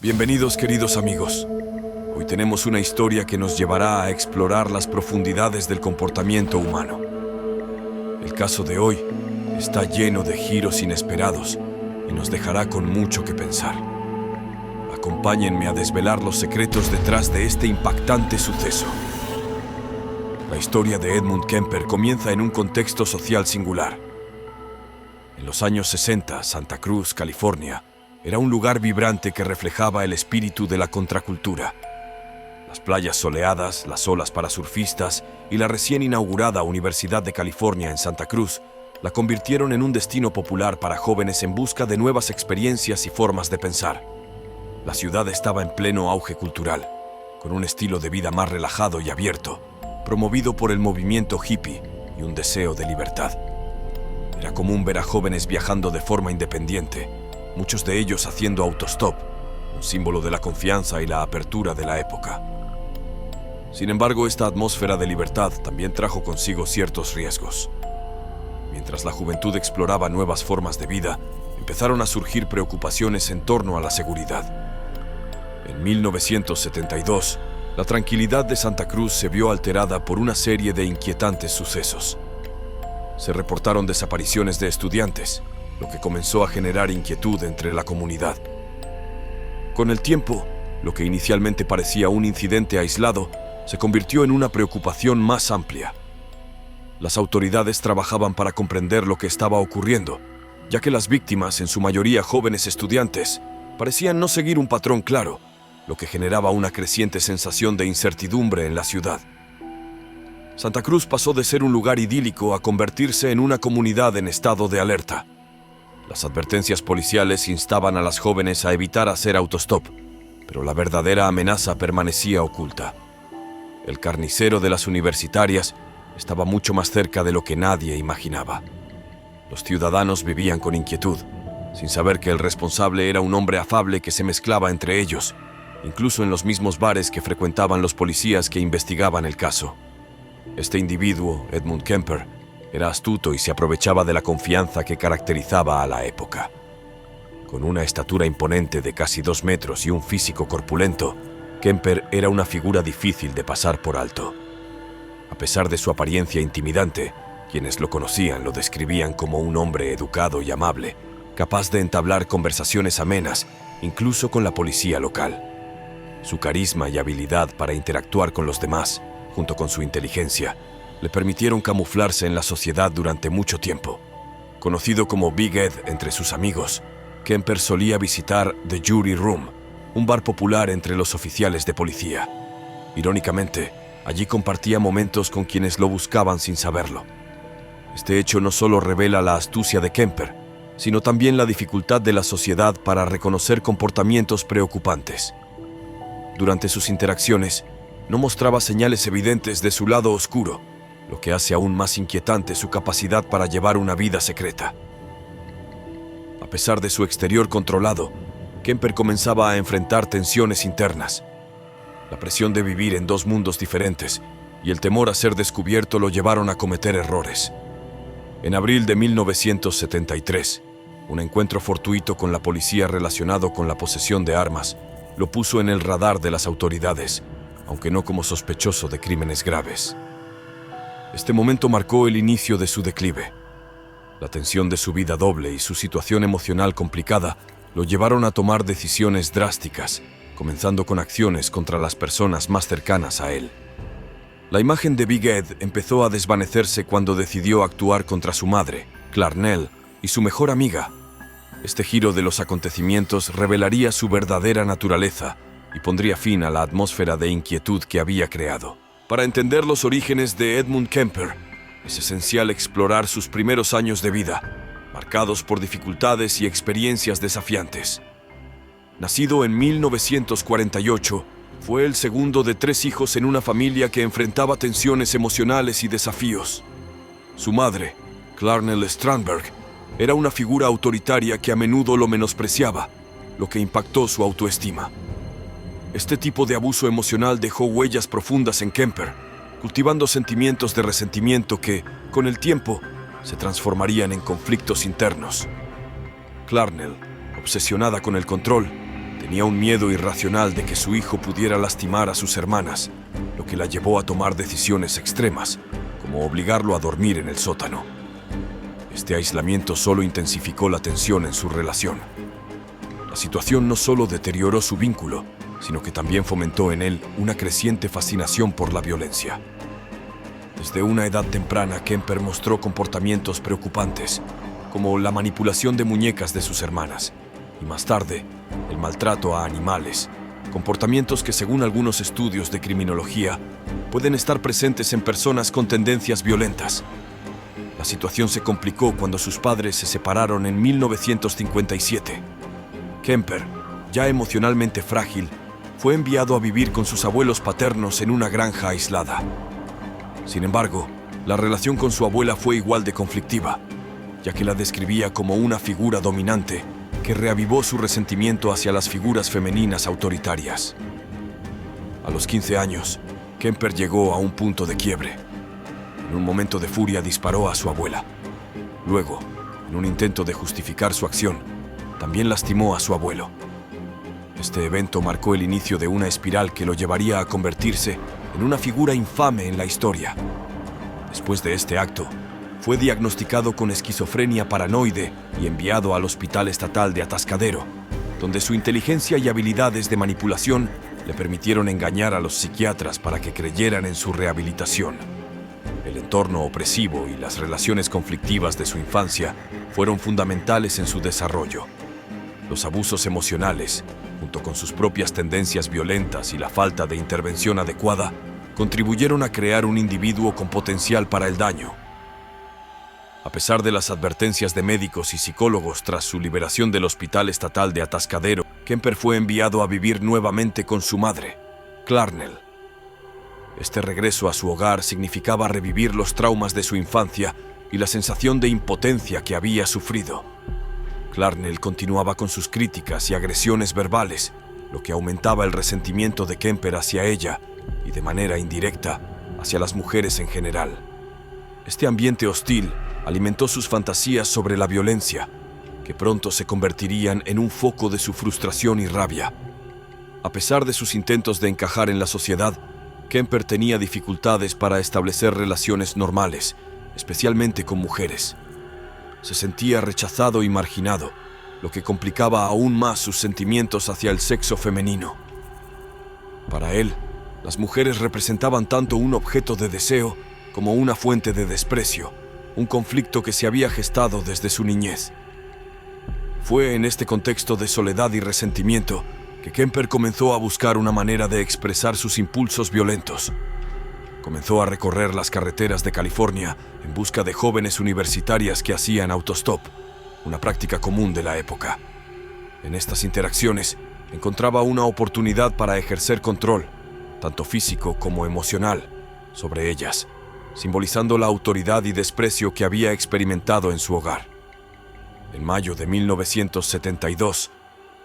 Bienvenidos, queridos amigos. Hoy tenemos una historia que nos llevará a explorar las profundidades del comportamiento humano. El caso de hoy está lleno de giros inesperados y nos dejará con mucho que pensar. Acompáñenme a desvelar los secretos detrás de este impactante suceso. La historia de Edmund Kemper comienza en un contexto social singular. En los años 60, Santa Cruz, California, era un lugar vibrante que reflejaba el espíritu de la contracultura. Las playas soleadas, las olas para surfistas y la recién inaugurada Universidad de California en Santa Cruz la convirtieron en un destino popular para jóvenes en busca de nuevas experiencias y formas de pensar. La ciudad estaba en pleno auge cultural, con un estilo de vida más relajado y abierto, promovido por el movimiento hippie y un deseo de libertad. Era común ver a jóvenes viajando de forma independiente, muchos de ellos haciendo autostop, un símbolo de la confianza y la apertura de la época. Sin embargo, esta atmósfera de libertad también trajo consigo ciertos riesgos. Mientras la juventud exploraba nuevas formas de vida, empezaron a surgir preocupaciones en torno a la seguridad. En 1972, la tranquilidad de Santa Cruz se vio alterada por una serie de inquietantes sucesos. Se reportaron desapariciones de estudiantes, lo que comenzó a generar inquietud entre la comunidad. Con el tiempo, lo que inicialmente parecía un incidente aislado se convirtió en una preocupación más amplia. Las autoridades trabajaban para comprender lo que estaba ocurriendo, ya que las víctimas, en su mayoría jóvenes estudiantes, parecían no seguir un patrón claro, lo que generaba una creciente sensación de incertidumbre en la ciudad. Santa Cruz pasó de ser un lugar idílico a convertirse en una comunidad en estado de alerta. Las advertencias policiales instaban a las jóvenes a evitar hacer autostop, pero la verdadera amenaza permanecía oculta. El carnicero de las universitarias estaba mucho más cerca de lo que nadie imaginaba. Los ciudadanos vivían con inquietud, sin saber que el responsable era un hombre afable que se mezclaba entre ellos, incluso en los mismos bares que frecuentaban los policías que investigaban el caso. Este individuo, Edmund Kemper, era astuto y se aprovechaba de la confianza que caracterizaba a la época. Con una estatura imponente de casi 2 metros y un físico corpulento, Kemper era una figura difícil de pasar por alto. A pesar de su apariencia intimidante, quienes lo conocían lo describían como un hombre educado y amable, capaz de entablar conversaciones amenas, incluso con la policía local. Su carisma y habilidad para interactuar con los demás, junto con su inteligencia, le permitieron camuflarse en la sociedad durante mucho tiempo. Conocido como Big Ed entre sus amigos, Kemper solía visitar The Jury Room, un bar popular entre los oficiales de policía. Irónicamente, allí compartía momentos con quienes lo buscaban sin saberlo. Este hecho no solo revela la astucia de Kemper, sino también la dificultad de la sociedad para reconocer comportamientos preocupantes. Durante sus interacciones, no mostraba señales evidentes de su lado oscuro, lo que hace aún más inquietante su capacidad para llevar una vida secreta. A pesar de su exterior controlado, Kemper comenzaba a enfrentar tensiones internas. La presión de vivir en 2 mundos diferentes y el temor a ser descubierto lo llevaron a cometer errores. En abril de 1973, un encuentro fortuito con la policía relacionado con la posesión de armas lo puso en el radar de las autoridades, aunque no como sospechoso de crímenes graves. Este momento marcó el inicio de su declive. La tensión de su vida doble y su situación emocional complicada lo llevaron a tomar decisiones drásticas, comenzando con acciones contra las personas más cercanas a él. La imagen de Big Ed empezó a desvanecerse cuando decidió actuar contra su madre, Clarnell, y su mejor amiga. Este giro de los acontecimientos revelaría su verdadera naturaleza y pondría fin a la atmósfera de inquietud que había creado. Para entender los orígenes de Edmund Kemper, es esencial explorar sus primeros años de vida, marcados por dificultades y experiencias desafiantes. Nacido en 1948, fue el segundo de 3 hijos en una familia que enfrentaba tensiones emocionales y desafíos. Su madre, Clarnell Strandberg, era una figura autoritaria que a menudo lo menospreciaba, lo que impactó su autoestima. Este tipo de abuso emocional dejó huellas profundas en Kemper, cultivando sentimientos de resentimiento que, con el tiempo, se transformarían en conflictos internos. Clarnell, obsesionada con el control, Tenía un miedo irracional de que su hijo pudiera lastimar a sus hermanas, lo que la llevó a tomar decisiones extremas, como obligarlo a dormir en el sótano. Este aislamiento solo intensificó la tensión en su relación. La situación no solo deterioró su vínculo, sino que también fomentó en él una creciente fascinación por la violencia. Desde una edad temprana, Kemper mostró comportamientos preocupantes, como la manipulación de muñecas de sus hermanas, y más tarde, el maltrato a animales, comportamientos que, según algunos estudios de criminología, pueden estar presentes en personas con tendencias violentas. La situación se complicó cuando sus padres se separaron en 1957. Kemper, ya emocionalmente frágil, fue enviado a vivir con sus abuelos paternos en una granja aislada. Sin embargo, la relación con su abuela fue igual de conflictiva, ya que la describía como una figura dominante que reavivó su resentimiento hacia las figuras femeninas autoritarias. A los 15 años, Kemper llegó a un punto de quiebre. En un momento de furia disparó a su abuela. Luego, en un intento de justificar su acción, también lastimó a su abuelo. Este evento marcó el inicio de una espiral que lo llevaría a convertirse en una figura infame en la historia. Después de este acto, fue diagnosticado con esquizofrenia paranoide y enviado al Hospital Estatal de Atascadero, donde su inteligencia y habilidades de manipulación le permitieron engañar a los psiquiatras para que creyeran en su rehabilitación. El entorno opresivo y las relaciones conflictivas de su infancia fueron fundamentales en su desarrollo. Los abusos emocionales, junto con sus propias tendencias violentas y la falta de intervención adecuada, contribuyeron a crear un individuo con potencial para el daño. A pesar de las advertencias de médicos y psicólogos tras su liberación del Hospital Estatal de Atascadero, Kemper fue enviado a vivir nuevamente con su madre, Clarnell. Este regreso a su hogar significaba revivir los traumas de su infancia y la sensación de impotencia que había sufrido. Clarnell continuaba con sus críticas y agresiones verbales, lo que aumentaba el resentimiento de Kemper hacia ella y, de manera indirecta, hacia las mujeres en general. Este ambiente hostil alimentó sus fantasías sobre la violencia, que pronto se convertirían en un foco de su frustración y rabia. A pesar de sus intentos de encajar en la sociedad, Kemper tenía dificultades para establecer relaciones normales, especialmente con mujeres. Se sentía rechazado y marginado, lo que complicaba aún más sus sentimientos hacia el sexo femenino. Para él, las mujeres representaban tanto un objeto de deseo como una fuente de desprecio, un conflicto que se había gestado desde su niñez. Fue en este contexto de soledad y resentimiento que Kemper comenzó a buscar una manera de expresar sus impulsos violentos. Comenzó a recorrer las carreteras de California en busca de jóvenes universitarias que hacían autostop, una práctica común de la época. En estas interacciones encontraba una oportunidad para ejercer control, tanto físico como emocional, sobre ellas, simbolizando la autoridad y desprecio que había experimentado en su hogar. En mayo de 1972,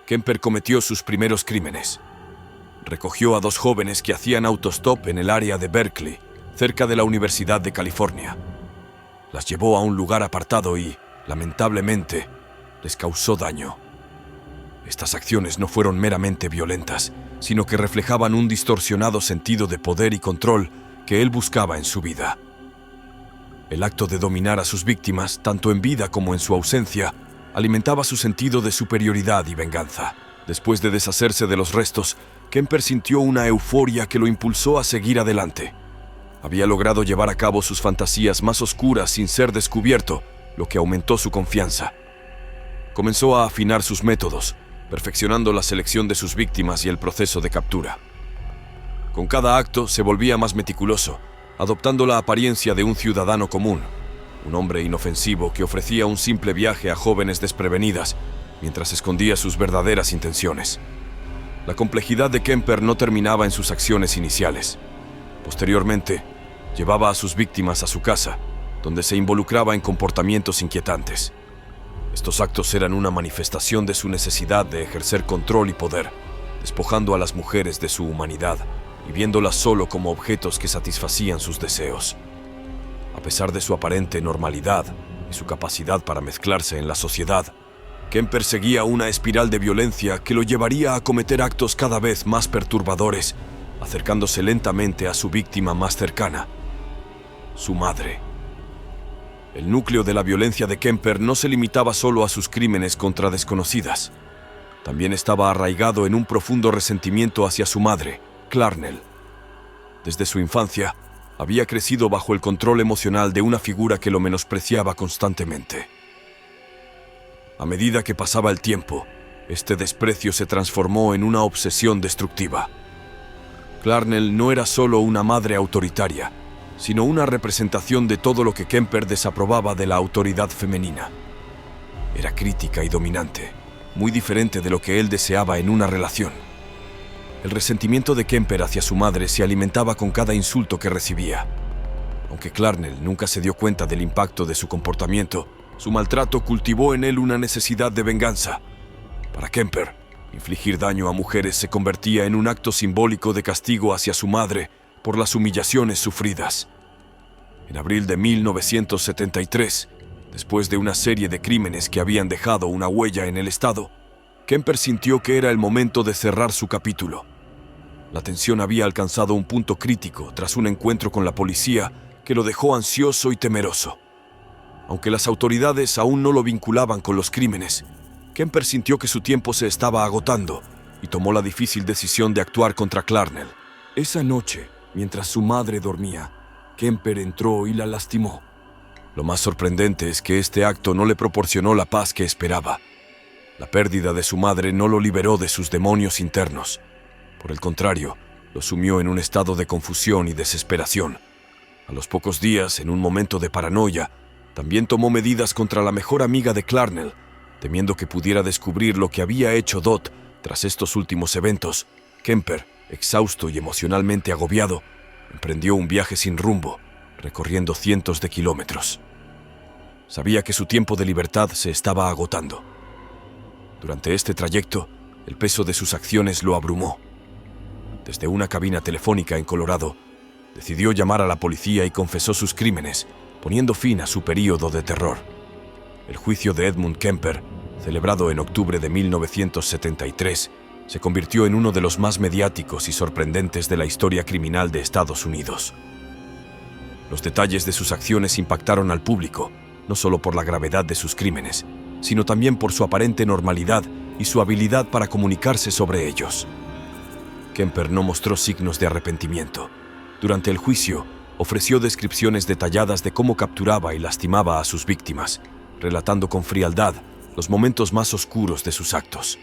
Kemper cometió sus primeros crímenes. Recogió a 2 jóvenes que hacían autostop en el área de Berkeley, cerca de la Universidad de California. Las llevó a un lugar apartado y, lamentablemente, les causó daño. Estas acciones no fueron meramente violentas, sino que reflejaban un distorsionado sentido de poder y control que él buscaba en su vida. El acto de dominar a sus víctimas, tanto en vida como en su ausencia, alimentaba su sentido de superioridad y venganza. Después de deshacerse de los restos, Kemper sintió una euforia que lo impulsó a seguir adelante. Había logrado llevar a cabo sus fantasías más oscuras sin ser descubierto, lo que aumentó su confianza. Comenzó a afinar sus métodos, perfeccionando la selección de sus víctimas y el proceso de captura. Con cada acto se volvía más meticuloso, adoptando la apariencia de un ciudadano común, un hombre inofensivo que ofrecía un simple viaje a jóvenes desprevenidas, mientras escondía sus verdaderas intenciones. La complejidad de Kemper no terminaba en sus acciones iniciales. Posteriormente, llevaba a sus víctimas a su casa, donde se involucraba en comportamientos inquietantes. Estos actos eran una manifestación de su necesidad de ejercer control y poder, despojando a las mujeres de su humanidad y viéndolas solo como objetos que satisfacían sus deseos. A pesar de su aparente normalidad y su capacidad para mezclarse en la sociedad, Kemper seguía una espiral de violencia que lo llevaría a cometer actos cada vez más perturbadores, acercándose lentamente a su víctima más cercana, su madre. El núcleo de la violencia de Kemper no se limitaba solo a sus crímenes contra desconocidas. También estaba arraigado en un profundo resentimiento hacia su madre, Clarnell. Desde su infancia, había crecido bajo el control emocional de una figura que lo menospreciaba constantemente. A medida que pasaba el tiempo, este desprecio se transformó en una obsesión destructiva. Clarnell no era solo una madre autoritaria, sino una representación de todo lo que Kemper desaprobaba de la autoridad femenina. Era crítica y dominante, muy diferente de lo que él deseaba en una relación. El resentimiento de Kemper hacia su madre se alimentaba con cada insulto que recibía. Aunque Clarnell nunca se dio cuenta del impacto de su comportamiento, su maltrato cultivó en él una necesidad de venganza. Para Kemper, infligir daño a mujeres se convertía en un acto simbólico de castigo hacia su madre por las humillaciones sufridas. En abril de 1973, después de una serie de crímenes que habían dejado una huella en el estado, Kemper sintió que era el momento de cerrar su capítulo. La tensión había alcanzado un punto crítico tras un encuentro con la policía que lo dejó ansioso y temeroso. Aunque las autoridades aún no lo vinculaban con los crímenes, Kemper sintió que su tiempo se estaba agotando y tomó la difícil decisión de actuar contra Clarnell. Esa noche, mientras su madre dormía, Kemper entró y la lastimó. Lo más sorprendente es que este acto no le proporcionó la paz que esperaba. La pérdida de su madre no lo liberó de sus demonios internos. Por el contrario, lo sumió en un estado de confusión y desesperación. A los pocos días, en un momento de paranoia, también tomó medidas contra la mejor amiga de Clarnell, temiendo que pudiera descubrir lo que había hecho Dot tras estos últimos eventos. Kemper, exhausto y emocionalmente agobiado, emprendió un viaje sin rumbo, recorriendo cientos de kilómetros. Sabía que su tiempo de libertad se estaba agotando. Durante este trayecto, el peso de sus acciones lo abrumó. Desde una cabina telefónica en Colorado, decidió llamar a la policía y confesó sus crímenes, poniendo fin a su período de terror. El juicio de Edmund Kemper, celebrado en octubre de 1973, se convirtió en uno de los más mediáticos y sorprendentes de la historia criminal de Estados Unidos. Los detalles de sus acciones impactaron al público, no solo por la gravedad de sus crímenes, sino también por su aparente normalidad y su habilidad para comunicarse sobre ellos. Kemper no mostró signos de arrepentimiento. Durante el juicio, ofreció descripciones detalladas de cómo capturaba y lastimaba a sus víctimas, relatando con frialdad los momentos más oscuros de sus actos.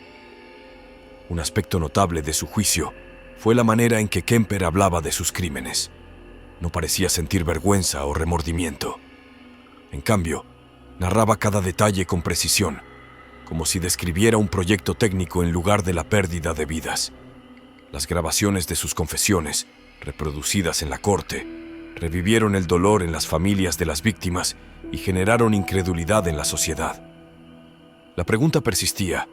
Un aspecto notable de su juicio fue la manera en que Kemper hablaba de sus crímenes. No parecía sentir vergüenza o remordimiento. En cambio, narraba cada detalle con precisión, como si describiera un proyecto técnico en lugar de la pérdida de vidas. Las grabaciones de sus confesiones, reproducidas en la corte, revivieron el dolor en las familias de las víctimas y generaron incredulidad en la sociedad. La pregunta persistía: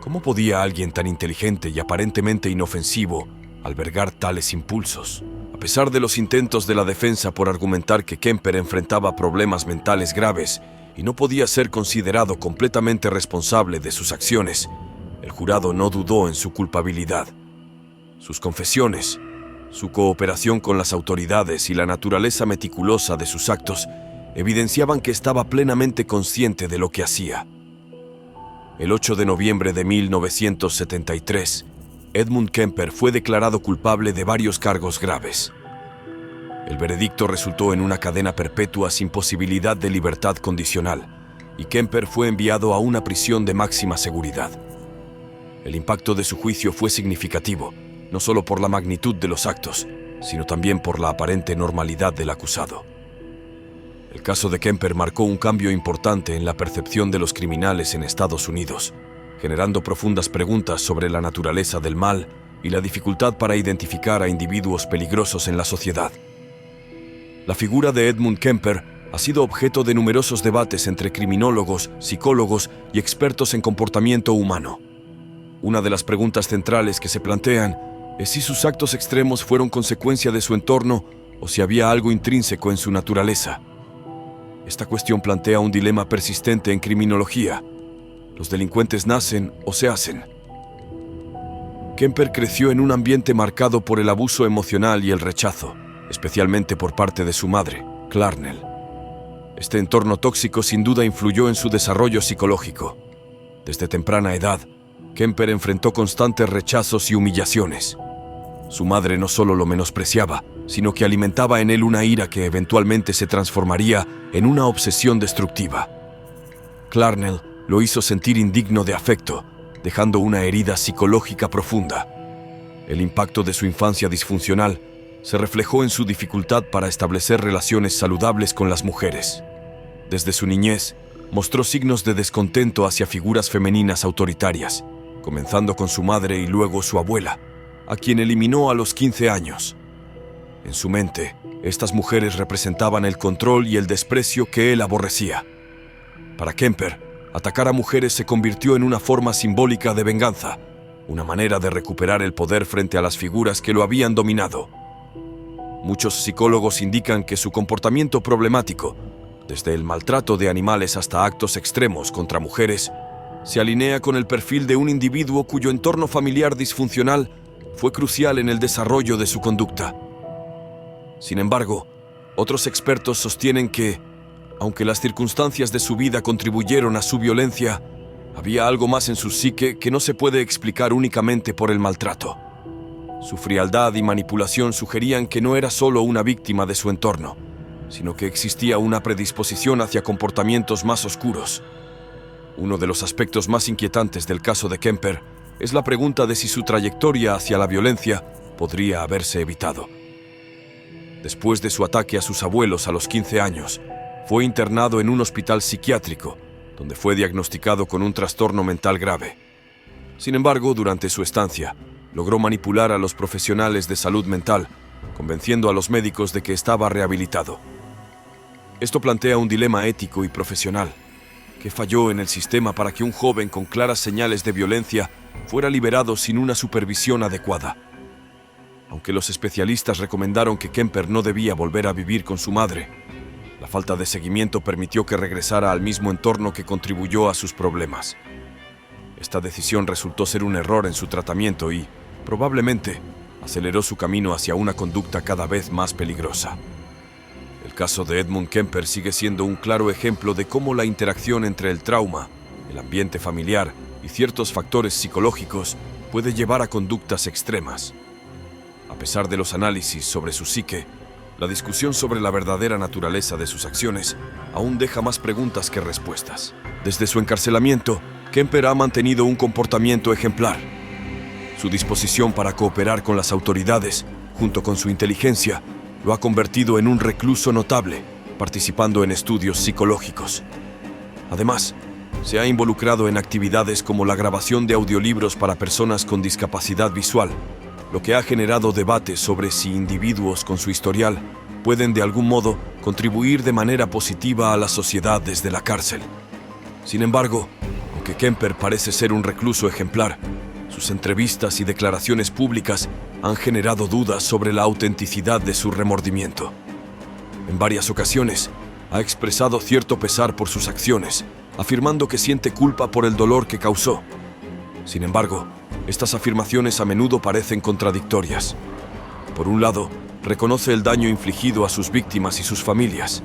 ¿cómo podía alguien tan inteligente y aparentemente inofensivo albergar tales impulsos? A pesar de los intentos de la defensa por argumentar que Kemper enfrentaba problemas mentales graves y no podía ser considerado completamente responsable de sus acciones, el jurado no dudó en su culpabilidad. Sus confesiones, su cooperación con las autoridades y la naturaleza meticulosa de sus actos evidenciaban que estaba plenamente consciente de lo que hacía. El 8 de noviembre de 1973, Edmund Kemper fue declarado culpable de varios cargos graves. El veredicto resultó en una cadena perpetua sin posibilidad de libertad condicional, y Kemper fue enviado a una prisión de máxima seguridad. El impacto de su juicio fue significativo, no solo por la magnitud de los actos, sino también por la aparente normalidad del acusado. El caso de Kemper marcó un cambio importante en la percepción de los criminales en Estados Unidos, generando profundas preguntas sobre la naturaleza del mal y la dificultad para identificar a individuos peligrosos en la sociedad. La figura de Edmund Kemper ha sido objeto de numerosos debates entre criminólogos, psicólogos y expertos en comportamiento humano. Una de las preguntas centrales que se plantean es si sus actos extremos fueron consecuencia de su entorno o si había algo intrínseco en su naturaleza. Esta cuestión plantea un dilema persistente en criminología. Los delincuentes nacen o se hacen. Kemper creció en un ambiente marcado por el abuso emocional y el rechazo, especialmente por parte de su madre, Clarnell. Este entorno tóxico sin duda influyó en su desarrollo psicológico. Desde temprana edad, Kemper enfrentó constantes rechazos y humillaciones. Su madre no solo lo menospreciaba, sino que alimentaba en él una ira que eventualmente se transformaría en una obsesión destructiva. Clarnell lo hizo sentir indigno de afecto, dejando una herida psicológica profunda. El impacto de su infancia disfuncional se reflejó en su dificultad para establecer relaciones saludables con las mujeres. Desde su niñez, mostró signos de descontento hacia figuras femeninas autoritarias, comenzando con su madre y luego su abuela, a quien eliminó a los 15 años. En su mente, estas mujeres representaban el control y el desprecio que él aborrecía. Para Kemper, atacar a mujeres se convirtió en una forma simbólica de venganza, una manera de recuperar el poder frente a las figuras que lo habían dominado. Muchos psicólogos indican que su comportamiento problemático, desde el maltrato de animales hasta actos extremos contra mujeres, se alinea con el perfil de un individuo cuyo entorno familiar disfuncional fue crucial en el desarrollo de su conducta. Sin embargo, otros expertos sostienen que, aunque las circunstancias de su vida contribuyeron a su violencia, había algo más en su psique que no se puede explicar únicamente por el maltrato. Su frialdad y manipulación sugerían que no era solo una víctima de su entorno, sino que existía una predisposición hacia comportamientos más oscuros. Uno de los aspectos más inquietantes del caso de Kemper es la pregunta de si su trayectoria hacia la violencia podría haberse evitado. Después de su ataque a sus abuelos a los 15 años, fue internado en un hospital psiquiátrico, donde fue diagnosticado con un trastorno mental grave. Sin embargo, durante su estancia, logró manipular a los profesionales de salud mental, convenciendo a los médicos de que estaba rehabilitado. Esto plantea un dilema ético y profesional. ¿Qué falló en el sistema para que un joven con claras señales de violencia fuera liberado sin una supervisión adecuada? Aunque los especialistas recomendaron que Kemper no debía volver a vivir con su madre, la falta de seguimiento permitió que regresara al mismo entorno que contribuyó a sus problemas. Esta decisión resultó ser un error en su tratamiento y, probablemente, aceleró su camino hacia una conducta cada vez más peligrosa. El caso de Edmund Kemper sigue siendo un claro ejemplo de cómo la interacción entre el trauma, el ambiente familiar y ciertos factores psicológicos puede llevar a conductas extremas. A pesar de los análisis sobre su psique, la discusión sobre la verdadera naturaleza de sus acciones aún deja más preguntas que respuestas. Desde su encarcelamiento, Kemper ha mantenido un comportamiento ejemplar. Su disposición para cooperar con las autoridades, junto con su inteligencia, lo ha convertido en un recluso notable, participando en estudios psicológicos. Además, se ha involucrado en actividades como la grabación de audiolibros para personas con discapacidad visual, lo que ha generado debates sobre si individuos con su historial pueden de algún modo contribuir de manera positiva a la sociedad desde la cárcel. Sin embargo, aunque Kemper parece ser un recluso ejemplar, sus entrevistas y declaraciones públicas han generado dudas sobre la autenticidad de su remordimiento. En varias ocasiones, ha expresado cierto pesar por sus acciones, afirmando que siente culpa por el dolor que causó. Sin embargo, estas afirmaciones a menudo parecen contradictorias. Por un lado, reconoce el daño infligido a sus víctimas y sus familias.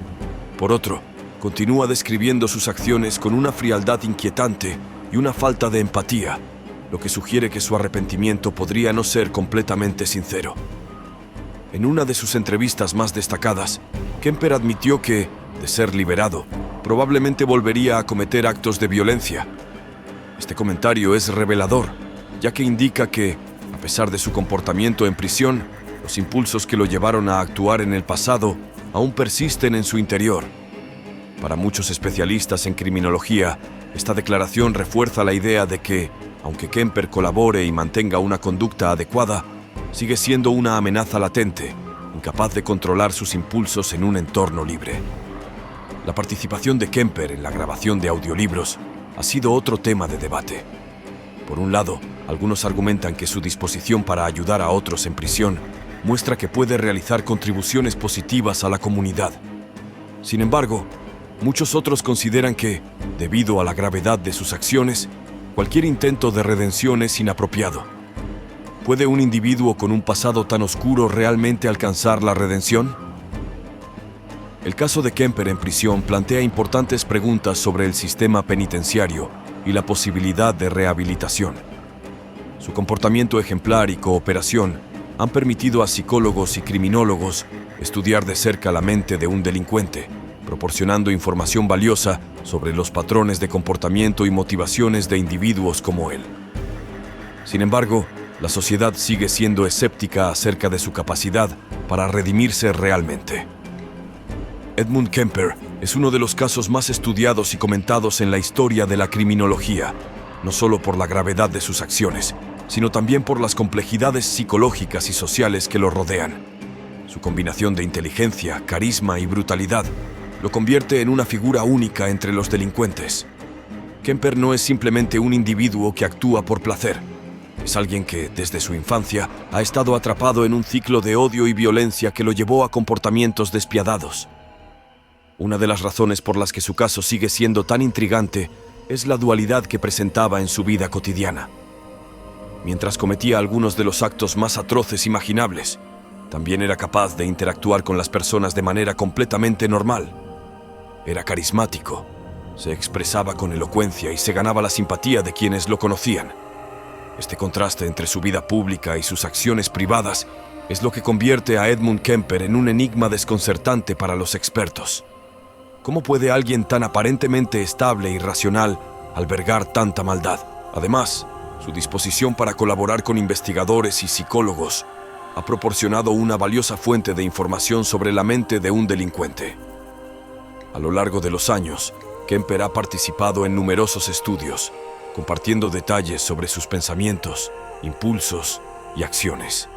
Por otro, continúa describiendo sus acciones con una frialdad inquietante y una falta de empatía, lo que sugiere que su arrepentimiento podría no ser completamente sincero. En una de sus entrevistas más destacadas, Kemper admitió que, de ser liberado, probablemente volvería a cometer actos de violencia. Este comentario es revelador, ya que indica que, a pesar de su comportamiento en prisión, los impulsos que lo llevaron a actuar en el pasado aún persisten en su interior. Para muchos especialistas en criminología, esta declaración refuerza la idea de que, aunque Kemper colabore y mantenga una conducta adecuada, sigue siendo una amenaza latente, incapaz de controlar sus impulsos en un entorno libre. La participación de Kemper en la grabación de audiolibros ha sido otro tema de debate. Por un lado, algunos argumentan que su disposición para ayudar a otros en prisión muestra que puede realizar contribuciones positivas a la comunidad. Sin embargo, Muchos otros consideran que, debido a la gravedad de sus acciones, cualquier intento de redención es inapropiado. ¿Puede un individuo con un pasado tan oscuro realmente alcanzar la redención? El caso de Kemper en prisión plantea importantes preguntas sobre el sistema penitenciario y la posibilidad de rehabilitación. Su comportamiento ejemplar y cooperación han permitido a psicólogos y criminólogos estudiar de cerca la mente de un delincuente, proporcionando información valiosa sobre los patrones de comportamiento y motivaciones de individuos como él. Sin embargo, la sociedad sigue siendo escéptica acerca de su capacidad para redimirse realmente. Edmund Kemper es uno de los casos más estudiados y comentados en la historia de la criminología, no solo por la gravedad de sus acciones, sino también por las complejidades psicológicas y sociales que lo rodean. Su combinación de inteligencia, carisma y brutalidad lo convierte en una figura única entre los delincuentes. Kemper no es simplemente un individuo que actúa por placer. Es alguien que, desde su infancia, ha estado atrapado en un ciclo de odio y violencia que lo llevó a comportamientos despiadados. Una de las razones por las que su caso sigue siendo tan intrigante es la dualidad que presentaba en su vida cotidiana. Mientras cometía algunos de los actos más atroces imaginables, también era capaz de interactuar con las personas de manera completamente normal. Era carismático, se expresaba con elocuencia y se ganaba la simpatía de quienes lo conocían. Este contraste entre su vida pública y sus acciones privadas es lo que convierte a Edmund Kemper en un enigma desconcertante para los expertos. ¿Cómo puede alguien tan aparentemente estable y racional albergar tanta maldad? Además, su disposición para colaborar con investigadores y psicólogos ha proporcionado una valiosa fuente de información sobre la mente de un delincuente. A lo largo de los años, Kemper ha participado en numerosos estudios, compartiendo detalles sobre sus pensamientos, impulsos y acciones.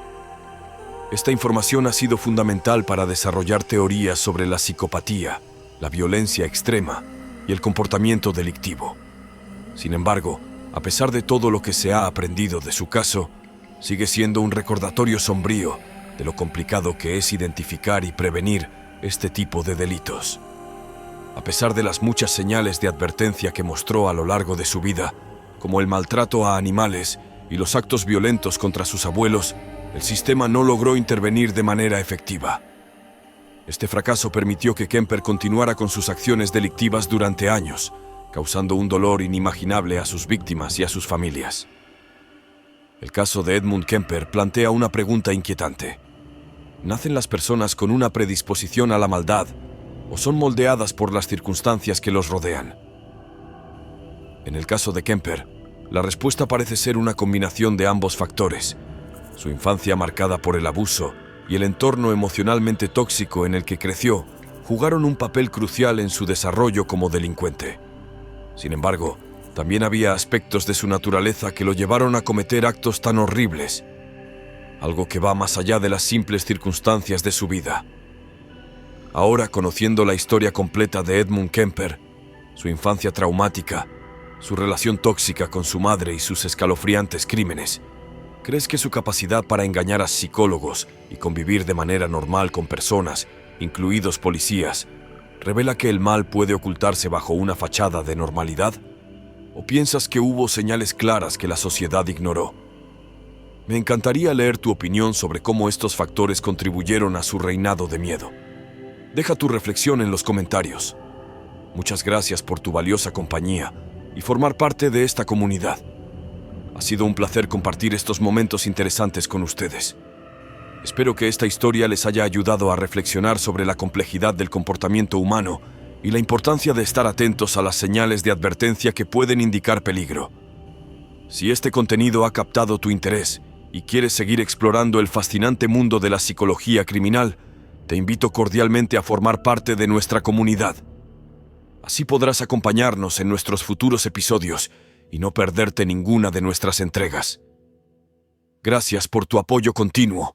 Esta información ha sido fundamental para desarrollar teorías sobre la psicopatía, la violencia extrema y el comportamiento delictivo. Sin embargo, a pesar de todo lo que se ha aprendido de su caso, sigue siendo un recordatorio sombrío de lo complicado que es identificar y prevenir este tipo de delitos. A pesar de las muchas señales de advertencia que mostró a lo largo de su vida, como el maltrato a animales y los actos violentos contra sus abuelos, el sistema no logró intervenir de manera efectiva. Este fracaso permitió que Kemper continuara con sus acciones delictivas durante años, causando un dolor inimaginable a sus víctimas y a sus familias. El caso de Edmund Kemper plantea una pregunta inquietante. ¿Nacen las personas con una predisposición a la maldad o son moldeadas por las circunstancias que los rodean? En el caso de Kemper, la respuesta parece ser una combinación de ambos factores. Su infancia marcada por el abuso y el entorno emocionalmente tóxico en el que creció jugaron un papel crucial en su desarrollo como delincuente. Sin embargo, también había aspectos de su naturaleza que lo llevaron a cometer actos tan horribles, algo que va más allá de las simples circunstancias de su vida. Ahora, conociendo la historia completa de Edmund Kemper, su infancia traumática, su relación tóxica con su madre y sus escalofriantes crímenes, ¿crees que su capacidad para engañar a psicólogos y convivir de manera normal con personas, incluidos policías, revela que el mal puede ocultarse bajo una fachada de normalidad? ¿O piensas que hubo señales claras que la sociedad ignoró? Me encantaría leer tu opinión sobre cómo estos factores contribuyeron a su reinado de miedo. Deja tu reflexión en los comentarios. Muchas gracias por tu valiosa compañía y formar parte de esta comunidad. Ha sido un placer compartir estos momentos interesantes con ustedes. Espero que esta historia les haya ayudado a reflexionar sobre la complejidad del comportamiento humano y la importancia de estar atentos a las señales de advertencia que pueden indicar peligro. Si este contenido ha captado tu interés y quieres seguir explorando el fascinante mundo de la psicología criminal, te invito cordialmente a formar parte de nuestra comunidad. Así podrás acompañarnos en nuestros futuros episodios y no perderte ninguna de nuestras entregas. Gracias por tu apoyo continuo.